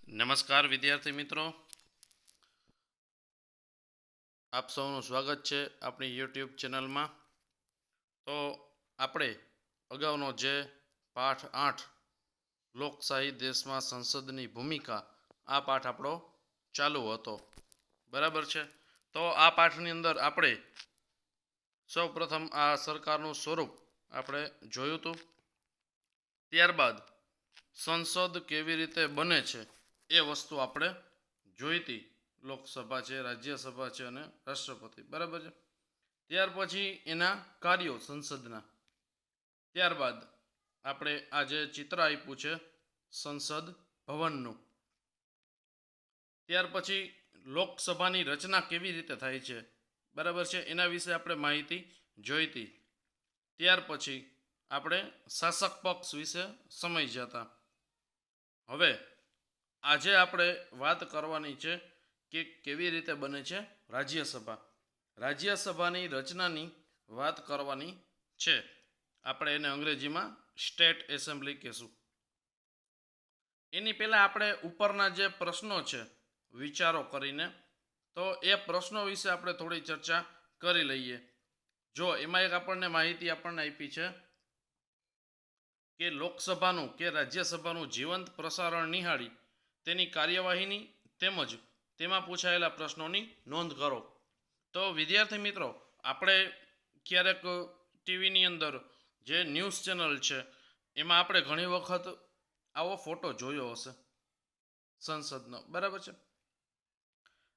નમસ્કાર વિદ્યાર્થી મિત્રો, આપ સૌનું સ્વાગત છે આપણી યુટ્યુબ ચેનલમાં. તો આપણે અગાઉનો જે પાઠ 8 લોકશાહી દેશમાં સંસદની ભૂમિકા, આ પાઠ આપણો ચાલુ હતો, બરાબર છે. તો આ પાઠની અંદર આપણે સૌ પ્રથમ આ સરકારનું સ્વરૂપ આપણે જોયું હતું. ત્યારબાદ સંસદ કેવી રીતે બને છે એ વસ્તુ આપણે જોઈ હતી. લોકસભા છે, રાજ્યસભા છે અને રાષ્ટ્રપતિ, બરાબર છે. ત્યાર પછી એના કાર્યો સંસદના. ત્યારબાદ આપણે આ જે ચિત્ર આપ્યું છે સંસદ ભવનનું. ત્યાર પછી લોકસભાની રચના કેવી રીતે થાય છે, બરાબર છે, એના વિશે આપણે માહિતી જોઈ હતી. ત્યાર પછી આપણે શાસક પક્ષ વિશે સમજી જતા. હવે આજે આપણે વાત કરવાની છે કે કેવી રીતે બને છે રાજ્યસભા. રાજ્યસભાની રચનાની વાત કરવાની છે. આપણે એને અંગ્રેજીમાં સ્ટેટ એસેમ્બલી કહેશું. એની પહેલાં આપણે ઉપરના જે પ્રશ્નો છે વિચારો કરીને, તો એ પ્રશ્નો વિશે આપણે થોડી ચર્ચા કરી લઈએ. જો એમાં એક આપણને માહિતી આપી છે કે લોકસભાનું કે રાજ્યસભાનું જીવંત પ્રસારણ નિહાળી તેની કાર્યવાહીની તેમજ તેમાં પૂછાયેલા પ્રશ્નોની નોંધ કરો. તો વિદ્યાર્થી મિત્રો, આપણે ક્યારેક ટીવીની અંદર જે ન્યૂઝ ચેનલ છે એમાં આપણે ઘણી વખત આવો ફોટો જોયો હશે સંસદનો, બરાબર છે.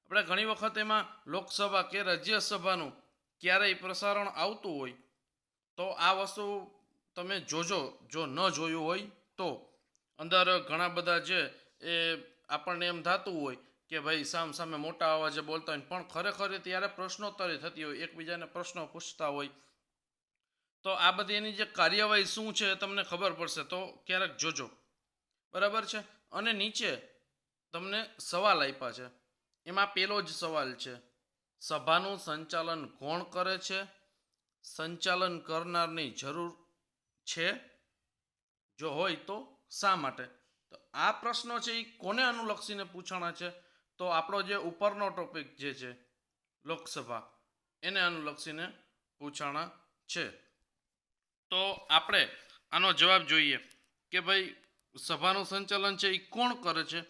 આપણે ઘણી વખત એમાં લોકસભા કે રાજ્યસભાનું ક્યારેય પ્રસારણ આવતું હોય તો આ વસ્તુ તમે જોજો. જો ન જોયું હોય તો અંદર ઘણા બધા છે એ આપણને એમ થતું હોય કે ભાઈ સામે મોટા અવાજે બોલતા હોય, પણ ખરેખર ત્યારે પ્રશ્નોત્તરી થતી હોય, એકબીજાને પ્રશ્નો પૂછતા હોય. તો આ બધી એની જે કાર્યવાહી શું છે તમને ખબર પડશે. તો ક્યારેક જોજો, બરાબર છે. અને નીચે તમને સવાલ આપ્યા છે. એમાં પહેલો જ સવાલ છે, સભાનું સંચાલન કોણ કરે છે? સંચાલન કરનારની જરૂર છે? જો હોય તો શા માટે? તો આ પ્રશ્નો છે એ કોને અનુલક્ષીને પૂછાણા છે? તો આપણો જે ઉપરનો ટોપિક જે છે લોકસભા, એને અનુલક્ષીને પૂછાણા છે. તો આપણે આનો જવાબ જોઈએ કે ભાઈ સભાનું સંચાલન છે એ કોણ કરે છે?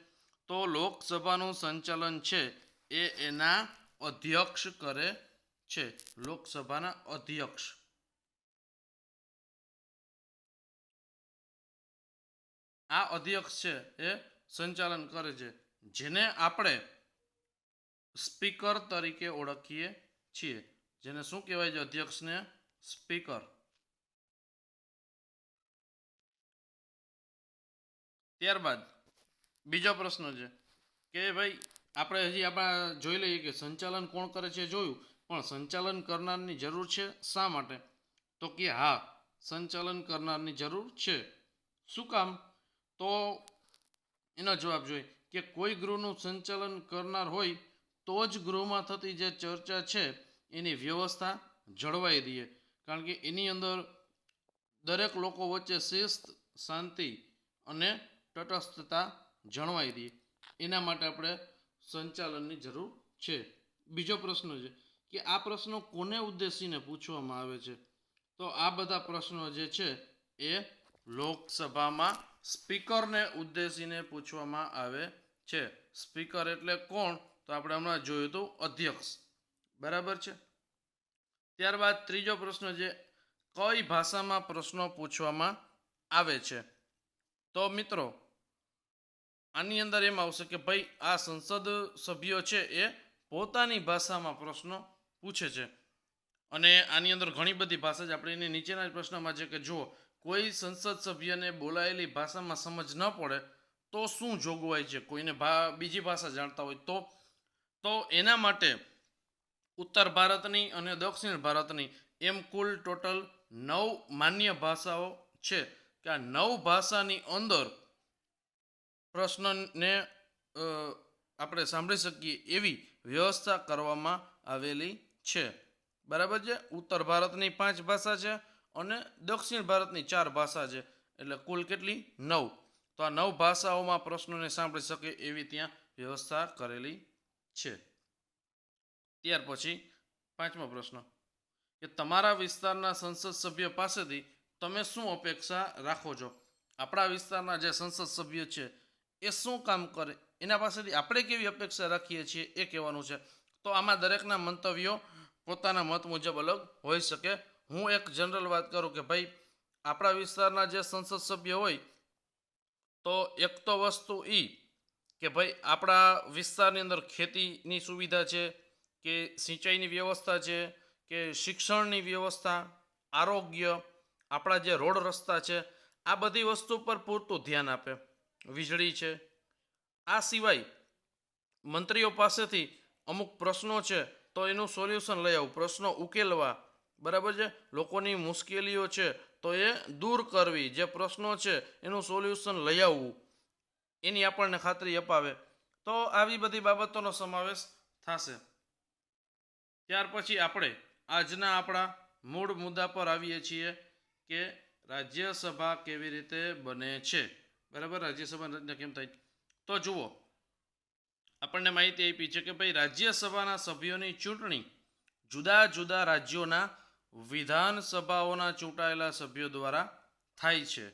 તો લોકસભાનું સંચાલન છે એ એના અધ્યક્ષ કરે છે. લોકસભાના અધ્યક્ષ. આ અધ્યક્ષ છે એ સંચાલન કરે છે, જેને આપણે સ્પીકર તરીકે ઓળખીએ છીએ. જેને શું કહેવાય છે? અધ્યક્ષને સ્પીકર. ત્યારબાદ બીજો પ્રશ્ન છે કે ભાઈ આપણે હજી આપણા જોઈ લઈએ કે સંચાલન કોણ કરે છે જોયું, પણ સંચાલન કરનારની જરૂર છે શા માટે? તો કે હા, સંચાલન કરનારની જરૂર છે. શું કામ? તો એનો જવાબ જોઈએ કે કોઈ ગૃહનું સંચાલન કરનાર હોય તો જ ગૃહમાં થતી જે ચર્ચા છે એની વ્યવસ્થા જળવાઈ રહે. કારણ કે એની અંદર દરેક લોકો વચ્ચે શિસ્ત, શાંતિ અને તટસ્થતા જળવાઈ રહે. એના માટે આપણે સંચાલનની જરૂર છે. બીજો પ્રશ્ન છે કે આ પ્રશ્નો કોને ઉદ્દેશીને પૂછવામાં આવે છે? તો આ બધા પ્રશ્નો જે છે એ લોકસભામાં સ્પીકરને ઉદ્દેશીને પૂછવામાં આવે છે. સ્પીકર એટલે કોણ? તો આપણે હમણાં જોયું હતું અધ્યક્ષ, બરાબર છે. ત્યારબાદ ત્રીજો પ્રશ્ન છે, કઈ ભાષામાં પ્રશ્નો પૂછવામાં આવે છે? તો મિત્રો આની અંદર એમ આવશે કે ભાઈ આ સંસદ સભ્યો છે એ પોતાની ભાષામાં પ્રશ્નો પૂછે છે. અને આની અંદર ઘણી બધી ભાષા છે. આપણે એની નીચેના જ પ્રશ્નમાં છે કે જુઓ, કોઈ સંસદ સભ્યને બોલાયેલી ભાષામાં સમજ ન પડે તો શું જોગવાઈ છે? કોઈને બીજી ભાષા જાણતા હોય તો એના માટે ઉત્તર ભારતની અને દક્ષિણ ભારતની એમ કુલ ટોટલ 9 માન્ય ભાષાઓ છે કે આ 9 ભાષાની અંદર પ્રશ્નને આપણે સાંભળી શકીએ એવી વ્યવસ્થા કરવામાં આવેલી છે, બરાબર છે. ઉત્તર ભારતની 5 ભાષા છે અને દક્ષિણ ભારતની 4 ભાષા છે, એટલે કુલ કેટલી? 9. તો આ 9 ભાષાઓમાં પ્રશ્નોને સાંભળી શકે એવી ત્યાં વ્યવસ્થા કરેલી છે. ત્યાર પછી 5મો પ્રશ્ન કે તમારા વિસ્તારના સંસદ સભ્ય પાસેથી તમે શું અપેક્ષા રાખો છો? આપણા વિસ્તારના જે સંસદ સભ્ય છે એ શું કામ કરે એના પાસેથી આપણે કેવી અપેક્ષા રાખીએ છીએ એ કહેવાનું છે. તો આમાં દરેકના મંતવ્યો પોતાના મત મુજબ અલગ હોઈ શકે. હું એક જનરલ વાત કરું કે ભાઈ આપણા વિસ્તારના જે સંસદ સભ્ય હોય તો એક તો વસ્તુ એ કે ભાઈ આપણા વિસ્તારની અંદર ખેતીની સુવિધા છે કે સિંચાઈની વ્યવસ્થા છે કે શિક્ષણની વ્યવસ્થા, આરોગ્ય, આપણા જે રોડ રસ્તા છે આ બધી વસ્તુ પર પૂરતું ધ્યાન આપે. વીજળી છે. આ સિવાય મંત્રીઓ પાસેથી અમુક પ્રશ્નો છે તો એનું સોલ્યુશન લઈ આવવું, પ્રશ્નો ઉકેલવા, બરાબર છે. લોકોની મુશ્કેલીઓ છે તો એ દૂર કરવી, જે પ્રશ્નો છે એનું સોલ્યુશન લઈ આવવું, એની આપણને ખાતરી અપાવે. તો આવી બધી બાબતોનો સમાવેશ થશે. ત્યાર પછી આપણે આજના આપણા મૂળ મુદ્દા પર આવીએ છીએ કે રાજ્યસભા કેવી રીતે બને છે. બરાબર, રાજ્યસભાની રચના કેમ થાય? તો જુઓ, આપણને માહિતી આપી છે કે ભાઈ રાજ્યસભાના સભ્યોની ચૂંટણી જુદા જુદા રાજ્યોના વિધાનસભાઓના ચૂંટાયેલા સભ્યો દ્વારા થાય છે.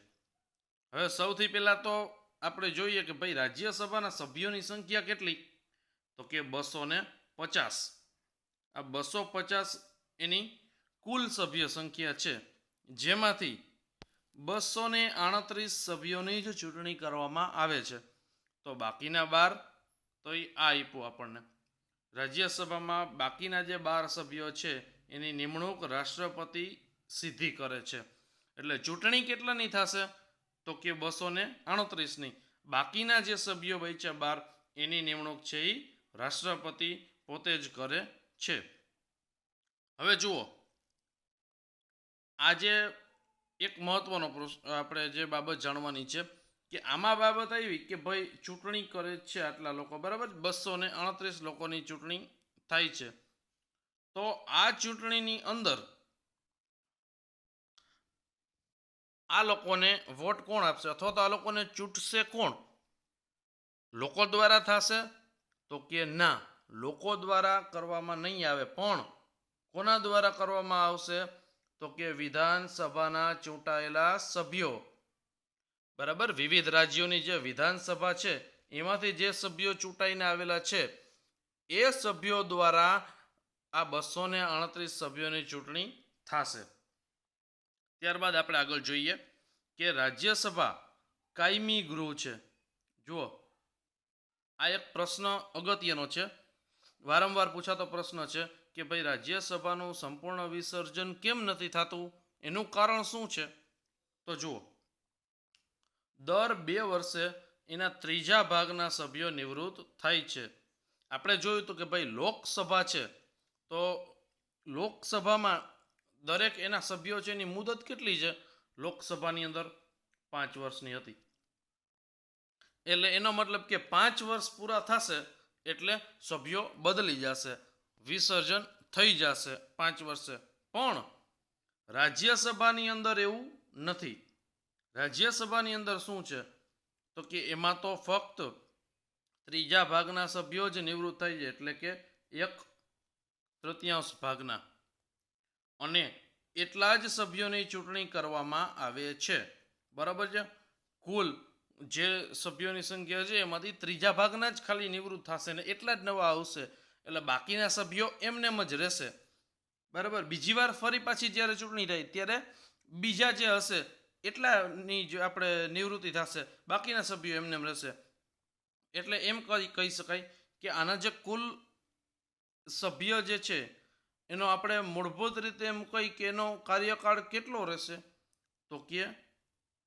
હવે સૌથી પહેલાં તો આપણે જોઈએ કે ભાઈ રાજ્યસભાના સભ્યોની સંખ્યા કેટલી? તો કે 250. આ 250 એની કુલ સભ્ય સંખ્યા છે, જેમાંથી 238 સભ્યોની જ ચૂંટણી કરવામાં આવે છે. તો બાકીના 12 તો એ આ આપ્યું આપણને. રાજ્યસભામાં બાકીના જે 12 સભ્યો છે એની નિમણૂક રાષ્ટ્રપતિ સીધી કરે છે. એટલે ચૂંટણી કેટલાની થશે? તો કે 238ની. બાકીના જે સભ્યો બચ્યા 12 એની નિમણૂક છે એ રાષ્ટ્રપતિ પોતે જ કરે છે. હવે જુઓ, આજે એક મહત્વનો આપણે જે બાબત જાણવાની છે કે આમાં બાબત આવી કે ભાઈ ચૂંટણી કરે છે આટલા લોકો, બરાબર, 238 લોકોની ચૂંટણી થાય છે. તો આ ચૂંટણીની અંદર આ લોકોને વોટ કોણ આપશે અથવા તો આ લોકોને ચૂંટશે કોણ? લોકો દ્વારા થશે? તો કે ના, લોકો દ્વારા કરવામાં નહીં આવે, પણ કોના દ્વારા કરવામાં આવશે? તો કે વિધાનસભાના ચૂંટાયેલા સભ્યો. બરાબર, વિવિધ રાજ્યોની જે વિધાનસભા છે એમાંથી જે સભ્યો ચૂંટાઈને આવેલા છે એ સભ્યો દ્વારા આ 238 સભ્યોની ચૂંટણી થશે. ત્યારબાદ આપણે આગળ જોઈએ કે રાજ્યસભા કાયમી ગૃહ છે. જુઓ, આ એક પ્રશ્ન અગત્યનો છે, વારંવાર પૂછાતો પ્રશ્ન છે કે ભાઈ રાજ્યસભાનું સંપૂર્ણ વિસર્જન કેમ નથી થતું? એનું કારણ શું છે? તો જુઓ, દર 2 વર્ષે એના ત્રીજા ભાગના સભ્યો નિવૃત્ત થાય છે. આપણે જોયું હતું કે ભાઈ લોકસભા છે તો લોકસભામાં દરેક એના સભ્યો છે એની મુદત કેટલી છે? લોકસભાની અંદર 5 વર્ષની હતી. એટલે એનો મતલબ કે 5 વર્ષ પૂરા થશે એટલે સભ્યો બદલી જશે, વિસર્જન થઈ જશે 5 વર્ષે. પણ રાજ્યસભાની અંદર એવું નથી. રાજ્યસભાની અંદર શું છે? તો કે એમાં તો ફક્ત ત્રીજા ભાગના સભ્યો જ નિવૃત્ત થઈ જાય, એટલે કે 1/3 ભાગના, અને એટલા જ સભ્યોની ચૂંટણી કરવામાં આવે છે. બરાબર છે. કુલ જે સભ્યોની સંખ્યા છે એમાંથી ત્રીજા ભાગના જ ખાલી નિવૃત્ત થશે ને એટલા જ નવા આવશે. એટલે બાકીના સભ્યો એમનેમ જ રહેશે. બરાબર, બીજી વાર ફરી પાછી જ્યારે ચૂંટણી થાય ત્યારે બીજા જે હશે એટલાની જ આપણે નિવૃત્તિ થશે, બાકીના સભ્યો એમનેમ રહેશે. એટલે એમ કહી શકાય કે આના જે કુલ સભ્ય જે છે એનો આપણે મૂળભૂત રીતે એમ કહી કે એનો કાર્યકાળ કેટલો રહેશે? તો કે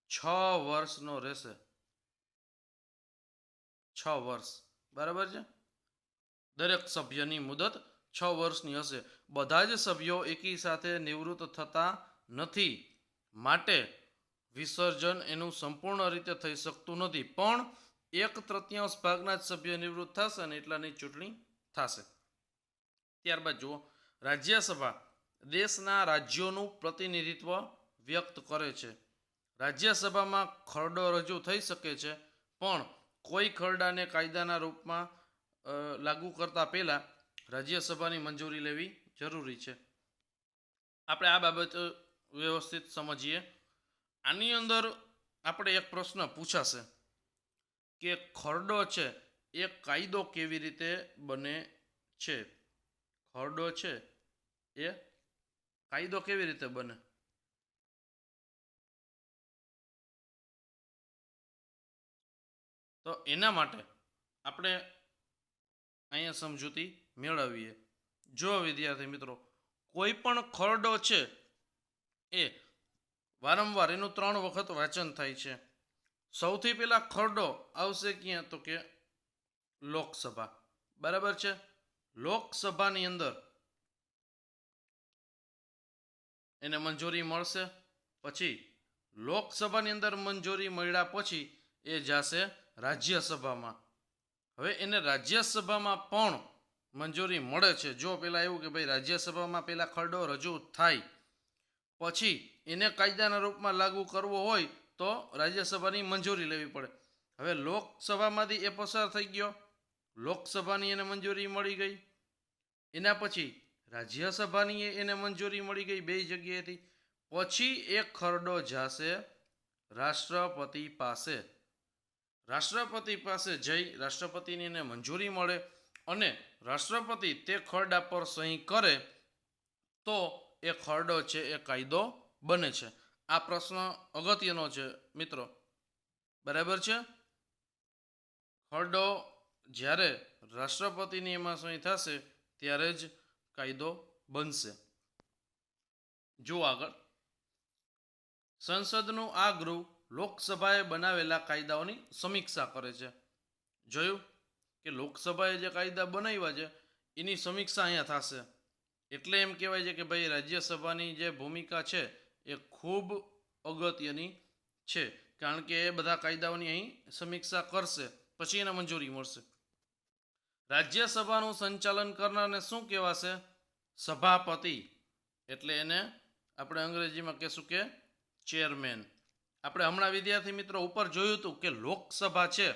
6 વર્ષનો રહેશે. 6 વર્ષ. બરાબર છે. દરેક સભ્યની મુદત 6 વર્ષની હશે. બધા જ સભ્યો એકી સાથે નિવૃત્ત થતા નથી, માટે વિસર્જન એનું સંપૂર્ણ રીતે થઈ શકતું નથી. પણ 1/3 ભાગના જ સભ્ય નિવૃત્ત થશે અને એટલાની ચૂંટણી થશે. ત્યારબાદ જુઓ, રાજ્યસભા દેશના રાજ્યોનું પ્રતિનિધિત્વ વ્યક્ત કરે છે. રાજ્યસભામાં ખરડો રજૂ થઈ શકે છે, પણ કોઈ ખરડાને કાયદાના રૂપમાં લાગુ કરતા પહેલાં રાજ્યસભાની મંજૂરી લેવી જરૂરી છે. આપણે આ બાબત વ્યવસ્થિત સમજીએ. આની અંદર આપણે એક પ્રશ્ન પૂછાશે કે ખરડો છે એ કાયદો કેવી રીતે બને છે. ખરડો છે એ કાયદો કેવી રીતે બને? તો એના માટે આપણે અહીંયા સમજૂતી મેળવીએ. જો વિદ્યાર્થી મિત્રો, કોઈ પણ ખરડો છે એ વારંવાર એનું 3 વખત વાંચન થાય છે. સૌથી પહેલા ખરડો આવશે ક્યાં? તો કે લોકસભા. બરાબર છે. લોકસભાની અંદર એને મંજૂરી મળશે. પછી લોકસભાની અંદર મંજૂરી મળ્યા પછી એ જશે રાજ્યસભામાં. હવે એને રાજ્યસભામાં પણ મંજૂરી મળે છે. જો પેલા એવું કે ભાઈ રાજ્યસભામાં પેલા ખરડો રજૂ થાય, પછી એને કાયદાના રૂપમાં લાગુ કરવો હોય તો રાજ્યસભાની મંજૂરી લેવી પડે. હવે લોકસભામાંથી એ પસાર થઈ ગયો, લોકસભાની એને મંજૂરી મળી ગઈ. એના પછી રાજ્યસભાની એને મંજૂરી મળી ગઈ 2 જગ્યાએથી. પછી એક ખરડો જશે રાષ્ટ્રપતિ પાસે. રાષ્ટ્રપતિ પાસે જઈ રાષ્ટ્રપતિની એને મંજૂરી મળે અને રાષ્ટ્રપતિ તે ખરડા પર સહી કરે તો એ ખરડો છે એ કાયદો બને છે. આ પ્રશ્ન અગત્યનો છે મિત્રો. બરાબર છે. ખરડો જ્યારે રાષ્ટ્રપતિની એમાં સહી થશે ત્યારે જ કાયદો બનશે. જો આગળ, સંસદનું આ ગૃહ લોકસભાએ બનાવેલા કાયદાઓની સમીક્ષા કરે છે. જોયું કે લોકસભાએ જે કાયદા બનાવ્યા છે એની સમીક્ષા અહીંયા થશે. એટલે એમ કહેવાય છે કે ભાઈ રાજ્યસભાની જે ભૂમિકા છે એ ખૂબ અગત્યની છે, કારણ કે એ બધા કાયદાઓની અહીં સમીક્ષા કરશે, પછી એને મંજૂરી મળશે. રાજ્યસભાનું સંચાલન કરનારને શું કહેવાશે? સભાપતિ. એટલે એને આપણે અંગ્રેજીમાં કહેશું કે ચેરમેન. આપણે હમણાં વિદ્યાર્થી મિત્રો ઉપર જોયું હતું કે લોકસભા છે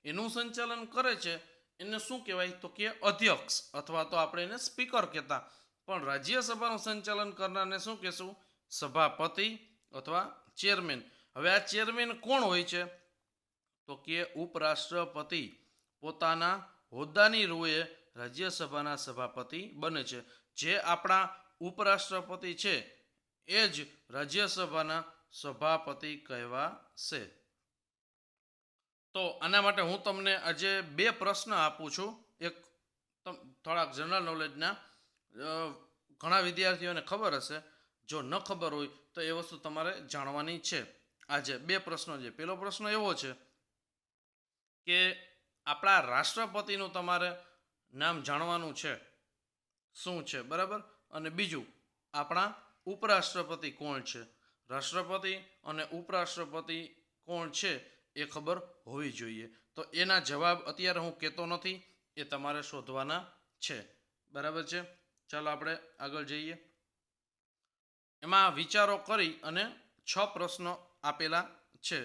એનું સંચાલન કરે છે એને શું કહેવાય? તો કે અધ્યક્ષ, અથવા તો આપણે એને સ્પીકર કહેતા. પણ રાજ્યસભાનું સંચાલન કરનારને શું કહેશું? સભાપતિ અથવા ચેરમેન. હવે આ ચેરમેન કોણ હોય છે? તો કે ઉપરાષ્ટ્રપતિ પોતાના હોદ્દાની રૂએ રાજ્યસભાના સભાપતિ બને છે. જે આપણા ઉપરાષ્ટ્રપતિ છે એ જ રાજ્યસભાના સભાપતિ કહેવાશે. તો આના માટે હું તમને આજે 2 પ્રશ્ન આપું છું. એક થોડાક જનરલ નોલેજના, ઘણા વિદ્યાર્થીઓને ખબર હશે, જો ન ખબર હોય તો એ વસ્તુ તમારે જાણવાની છે. આજે 2 પ્રશ્નો છે. પહેલો પ્રશ્ન એવો છે કે આપણા રાષ્ટ્રપતિનું તમારે નામ જાણવાનું છે, શું છે, બરાબર? અને બીજું, આપણા ઉપરાષ્ટ્રપતિ કોણ છે. રાષ્ટ્રપતિ અને ઉપરાષ્ટ્રપતિ કોણ છે એ ખબર હોવી જોઈએ. તો એના જવાબ અત્યારે હું કહેતો નથી, એ તમારે શોધવાના છે. બરાબર છે. ચાલો આપણે આગળ જઈએ. એમાં વિચારો કરી અને 6 પ્રશ્નો આપેલા છે.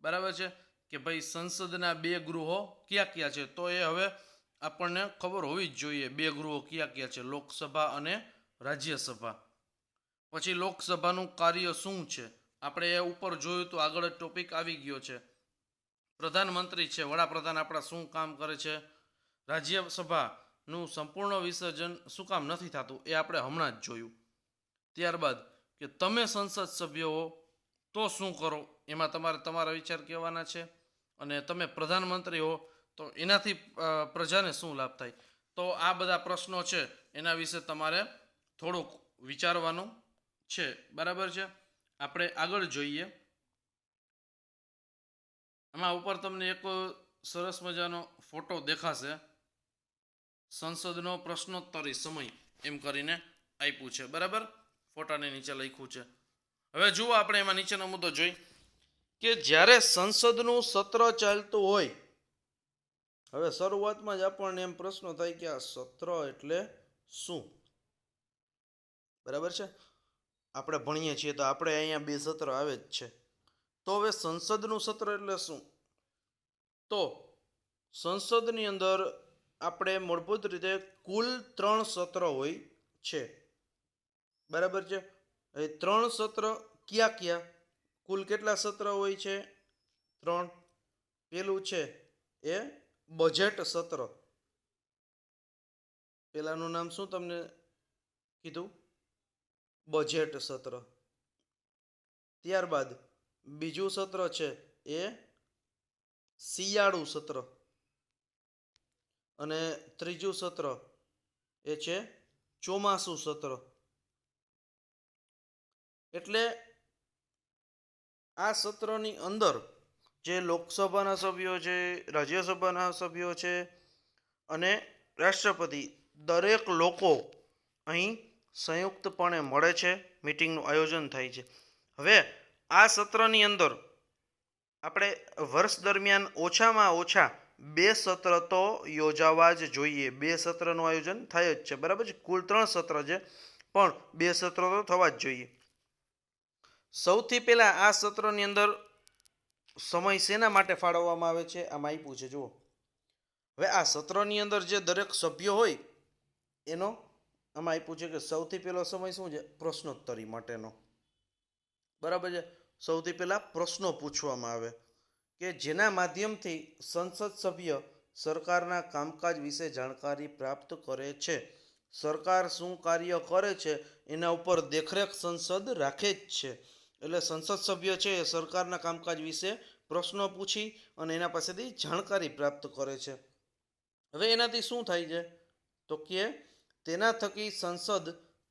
બરાબર છે કે ભાઈ સંસદના 2 ગૃહો કયા કયા છે? તો એ હવે આપણને ખબર હોવી જ જોઈએ 2 ગૃહો કયા કયા છે, લોકસભા અને રાજ્યસભા. પછી લોકસભાનું કાર્ય શું છે? આપણે એ ઉપર જોયું તો આગળ જ ટોપિક આવી ગયો છે. પ્રધાનમંત્રી છે, વડાપ્રધાન આપણા શું કામ કરે છે? રાજ્યસભાનું સંપૂર્ણ વિસર્જન શું કામ નથી થતું એ આપણે હમણાં જ જોયું. ત્યારબાદ કે તમે સંસદ સભ્ય હો તો શું કરો, એમાં તમારે તમારા વિચાર કહેવાના છે. અને તમે પ્રધાનમંત્રી હો તો એનાથી પ્રજાને શું લાભ થાય. તો આ બધા પ્રશ્નો છે એના વિશે તમારે થોડુંક વિચારવાનું છે. બરાબર છે. આપણે આગળ જોઈએ. આમાં ઉપર તમને એક સરસ મજાનો ફોટો દેખાશે. સંસદનો પ્રશ્નોત્તરી સમય એમ કરીને આપ્યું છે. બરાબર, ફોટાની નીચે લખ્યું છે. હવે જુઓ આપણે એમાં નીચેનો મુદ્દો જોઈ કે જ્યારે સંસદનું સત્ર ચાલતું હોય, હવે શરૂઆતમાં જ આપણને એમ પ્રશ્ન થાય કે આ સત્ર એટલે શું? બરાબર છે. આપણે ભણીએ છીએ તો આપણે અહીંયા 2 સત્ર આવે જ છે. તો હવે સંસદનું સત્ર એટલે શું? તો સંસદની અંદર આપણે મૂળભૂત રીતે કુલ 3 સત્ર હોય છે, બરાબર છે. એ 3 સત્ર કયા કયા? કુલ કેટલા સત્ર હોય છે? 3. પેલું છે એ બજેટ સત્ર. પેલાનું નામ શું તમને કીધું? બજેટ સત્ર. ત્યારબાદ બીજું સત્ર છે એ શિયાળુ સત્ર, અને ત્રીજું સત્ર એ છે ચોમાસુ સત્ર. એટલે આ સત્રની અંદર જે લોકસભાના સભ્યો છે, રાજ્યસભાના સભ્યો છે અને રાષ્ટ્રપતિ દરેક લોકો અહીં સંયુક્તપણે મળે છે, મિટિંગનું આયોજન થાય છે. હવે આ સત્રની અંદર આપણે વર્ષ દરમિયાન ઓછામાં ઓછા 2 સત્ર તો યોજાવા જ જોઈએ. 2 સત્રનું આયોજન થાય જ છે, બરાબર છે. કુલ 3 સત્ર છે, પણ 2 સત્ર તો થવા જ જોઈએ. સૌથી પહેલા આ સત્રની અંદર સમય શેના માટે ફાળવવામાં આવે છે? આમાં આપ્યું છે, જુઓ. હવે આ સત્રની અંદર જે દરેક સભ્ય હોય એનો આમાં આપ્યું છે કે સૌથી પહેલો સમય શું છે? પ્રશ્નોત્તરી માટેનો, બરાબર છે. સૌથી પહેલા પ્રશ્નો પૂછવામાં આવે કે જેના માધ્યમથી સંસદ સભ્ય સરકારના કામકાજ વિશે જાણકારી પ્રાપ્ત કરે છે. સરકાર શું કાર્ય કરે છે એના ઉપર દેખરેખ સંસદ રાખે જ છે. એટલે સંસદ સભ્ય છે એ સરકારના કામકાજ વિશે પ્રશ્નો પૂછી અને એના પાસેથી જાણકારી પ્રાપ્ત કરે છે. હવે એનાથી શું થાય છે? તો કે તેના થકી સંસદ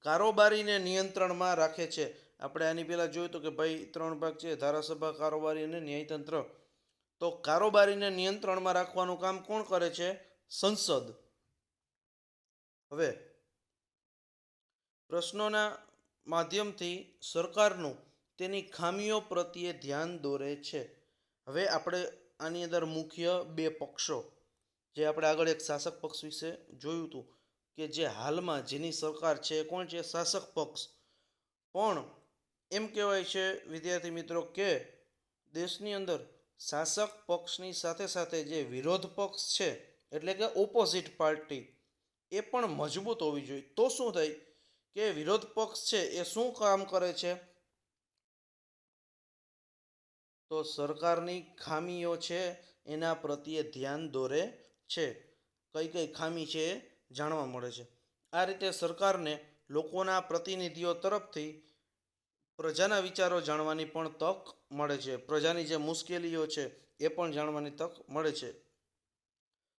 કારોબારીને નિયંત્રણમાં રાખે છે. આપણે આની પહેલાં જોયું હતું કે ભાઈ 3 ભાગ છે: ધારાસભા, કારોબારી અને ન્યાયતંત્ર. તો કારોબારીને નિયંત્રણમાં રાખવાનું કામ કોણ કરે છે? સંસદ. હવે પ્રશ્નોના માધ્યમથી સરકારનું તેની ખામીઓ પ્રત્યે ધ્યાન દોરે છે. હવે આપણે આની અંદર મુખ્ય 2 પક્ષો, જે આપણે આગળ એક શાસક પક્ષ વિશે જોયું હતું કે જે હાલમાં જેની સરકાર છે એ કોણ છે? શાસક પક્ષ. પણ એમ કહેવાય છે વિદ્યાર્થી મિત્રો કે દેશની અંદર શાસક પક્ષની સાથે સાથે જે વિરોધ પક્ષ છે એટલે કે ઓપોઝિટ પાર્ટી એ પણ મજબૂત હોવી જોઈએ. તો શું થાય કે વિરોધ પક્ષ છે એ શું કામ કરે છે? તો સરકારની ખામીઓ છે એના પ્રત્યે ધ્યાન દોરે છે. કઈ કઈ ખામી છે એ જાણવા મળે છે. આ રીતે સરકારને લોકોના પ્રતિનિધિઓ તરફથી પ્રજાના વિચારો જાણવાની પણ તક મળે છે. પ્રજાની જે મુશ્કેલીઓ છે એ પણ જાણવાની તક મળે છે.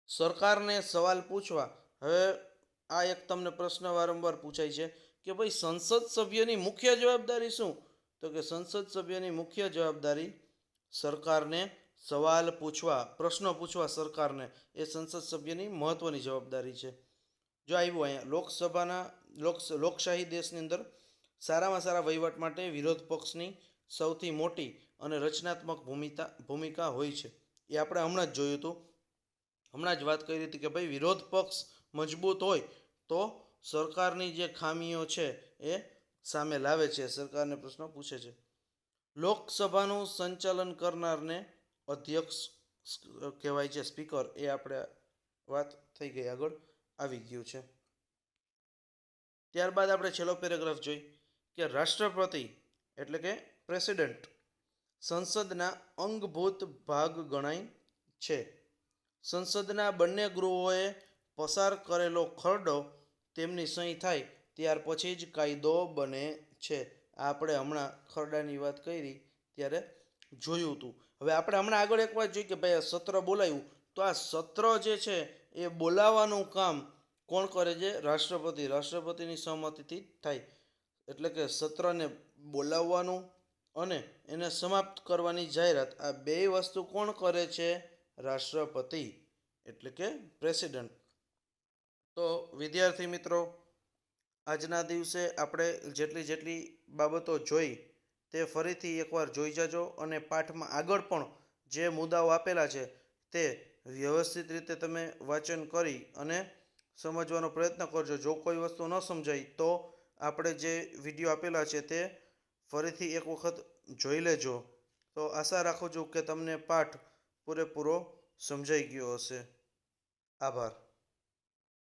સરકારને સવાલ પૂછવા. હવે આ એક તમને પ્રશ્ન વારંવાર પૂછાય છે કે ભાઈ સંસદ સભ્યની મુખ્ય જવાબદારી શું? તો કે સંસદ સભ્યની મુખ્ય જવાબદારી સરકારને સવાલ પૂછવા, પ્રશ્નો પૂછવા સરકારને, એ સંસદ સભ્યની મહત્વની જવાબદારી છે. જો આવ્યું અહીંયા લોકશાહી દેશની અંદર સારામાં સારા વહીવટ માટે વિરોધ પક્ષની સૌથી મોટી અને રચનાત્મક ભૂમિકા હોય છે. એ આપણે હમણાં જ જોયું હતું, હમણાં જ વાત કરી હતી કે ભાઈ વિરોધ પક્ષ મજબૂત હોય તો સરકારની જે ખામીઓ છે એ સામે લાવે છે, સરકારને પ્રશ્નો પૂછે છે. લોકસભાનું સંચાલન કરનારને અધ્યક્ષ કહેવાય છે, સ્પીકર. એ આપણે વાત થઈ ગઈ, આગળ આવી ગયું છે. ત્યારબાદ આપણે છેલ્લો પેરેગ્રાફ જોઈ કે રાષ્ટ્રપતિ એટલે કે પ્રેસિડેન્ટ સંસદના અંગભૂત ભાગ ગણાય છે. સંસદના બંને ગૃહોએ પસાર કરેલો ખરડો તેમની સહી થાય ત્યાર પછી જ કાયદો બને છે. આપણે હમણાં ખરડાની વાત કરી ત્યારે જોયું હતું. હવે આપણે હમણાં આગળ એક વાત જોઈ કે ભાઈ આ સત્ર બોલાવ્યું, તો આ સત્ર જે છે એ બોલાવવાનું કામ કોણ કરે છે? રાષ્ટ્રપતિ. રાષ્ટ્રપતિની સહમતિથી થાય. એટલે કે સત્રને બોલાવવાનું અને એને સમાપ્ત કરવાની જાહેરાત, આ 2 વસ્તુ કોણ કરે છે? રાષ્ટ્રપતિ એટલે કે પ્રેસિડેન્ટ. તો વિદ્યાર્થી મિત્રો, આજના દિવસે આપણે જેટલી બાબતો જોઈ તે ફરીથી એકવાર જોઈ જજો અને પાઠમાં આગળ પણ જે મુદ્દાઓ આપેલા છે તે વ્યવસ્થિત રીતે તમે વાંચન કરી અને સમજવાનો પ્રયત્ન કરજો. જો કોઈ વસ્તુ ન સમજાય તો આપણે જે વિડીયો આપેલા છે તે ફરીથી એક વખત જોઈ લેજો. તો આશા રાખું છું કે તમને પાઠ પૂરેપૂરો સમજાઈ ગયો હશે. આભાર.